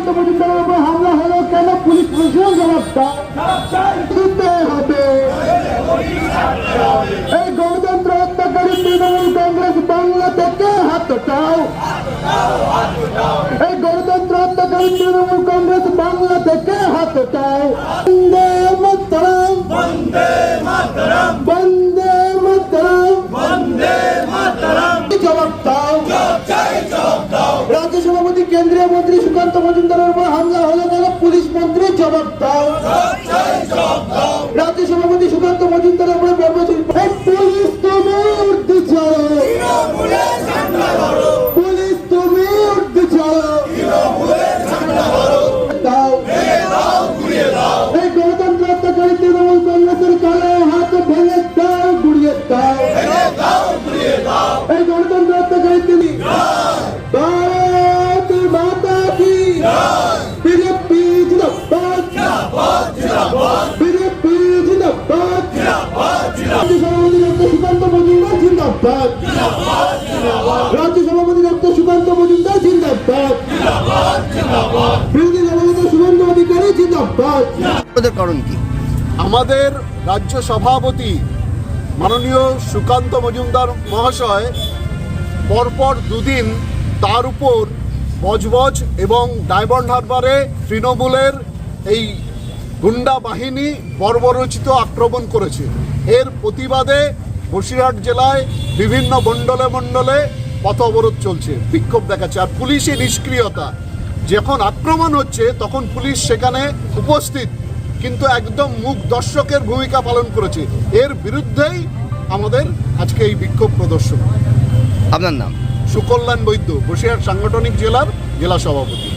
সুকান্ত মজুমদারের উপর হামলা হলো কেন? পুলিশ প্রশাসন জবাবটা দিতে হবে। এই গণতন্ত্র হত্যাকারী তৃণমূল কংগ্রেস বাংলা থেকে হাত ওঠাও। এই গণতন্ত্র হত্যাকারী তৃণমূল কংগ্রেস বাংলা থেকে হাত ওঠাও। বন্দে মাতরম, বন্দে মাতরম, বন্দে মাতরম, বন্দে মাতরম। জবাব দাও। জবাব দাও। রাজ্য সভাপতি কেন্দ্রীয় মন্ত্রী সুকান্ত মজুমদারের উপর হামলা হলো কেন? পুলিশ মন্ত্রী জবাব দাও। জবাব দাও। রাজ্য সভাপতি সুকান্ত মজুমদারের উপর বর্বরচিত পুলিশ তুমি উর্দি ছাড়ো, তৃণমূলের ঝান্ডা ধরো, পুলিশ তুমি উর্দি ছাড়ো, তৃণমূলের ঝান্ডা ধরো, দাও। ভেঙে দাও, গুড়িয়ে দাও। এই গণতন্ত্র হত্যাকারী তৃণমূল কংগ্রেসের কালো হাত ভেঙে দাও, গুড়িয়ে দাও। ভেঙে দাও, গুড়িয়ে দাও। এই গণতন্ত্র হত্যাকারী তিনি ভারত মাতা কি বিজেপি জিন্দাবাদ, জিন্দাবাদ, জিন্দাবাদ, বিজেপি জিন্দাবাদ, জিন্দাবাদ, রাজ্য সভাপতি ডক্টর সুকান্ত মজুমদার জিন্দাবাদ, জিন্দাবাদ, জিন্দাবাদ, রাজ্য সভাপতি ডক্টর সুকান্ত মজুমদার জিন্দাবাদ, জিন্দাবাদ, জিন্দাবাদ। বিরোধী দলনেতা শুভেন্দু অধিকারী জিন্দাবাদ। কারণ কি? আমাদের রাজ্য সভাপতি মাননীয় সুকান্ত মজুমদার মহাশয় পরপর দুদিন তার উপর বজবজ এবং ডায়মন্ড হারবারে তৃণমূলের এই গুন্ডা বাহিনী বর্বরচিত আক্রমণ করেছে। এর প্রতিবাদে বসিরহাট জেলায় বিভিন্ন মণ্ডলে মণ্ডলে পথ অবরোধ চলছে, বিক্ষোভ দেখাচ্ছে। আর পুলিশের নিষ্ক্রিয়তা, যখন আক্রমণ হচ্ছে তখন পুলিশ সেখানে উপস্থিত কিন্তু একদম মূক দর্শকের ভূমিকা পালন করেছে। এর বিরুদ্ধেই আমাদের আজকে এই বিক্ষোভ প্রদর্শন। আপনার নাম? সুকল্যাণ বৈদ্য, বসিরহাট সাংগঠনিক জেলার জেলা সভাপতি।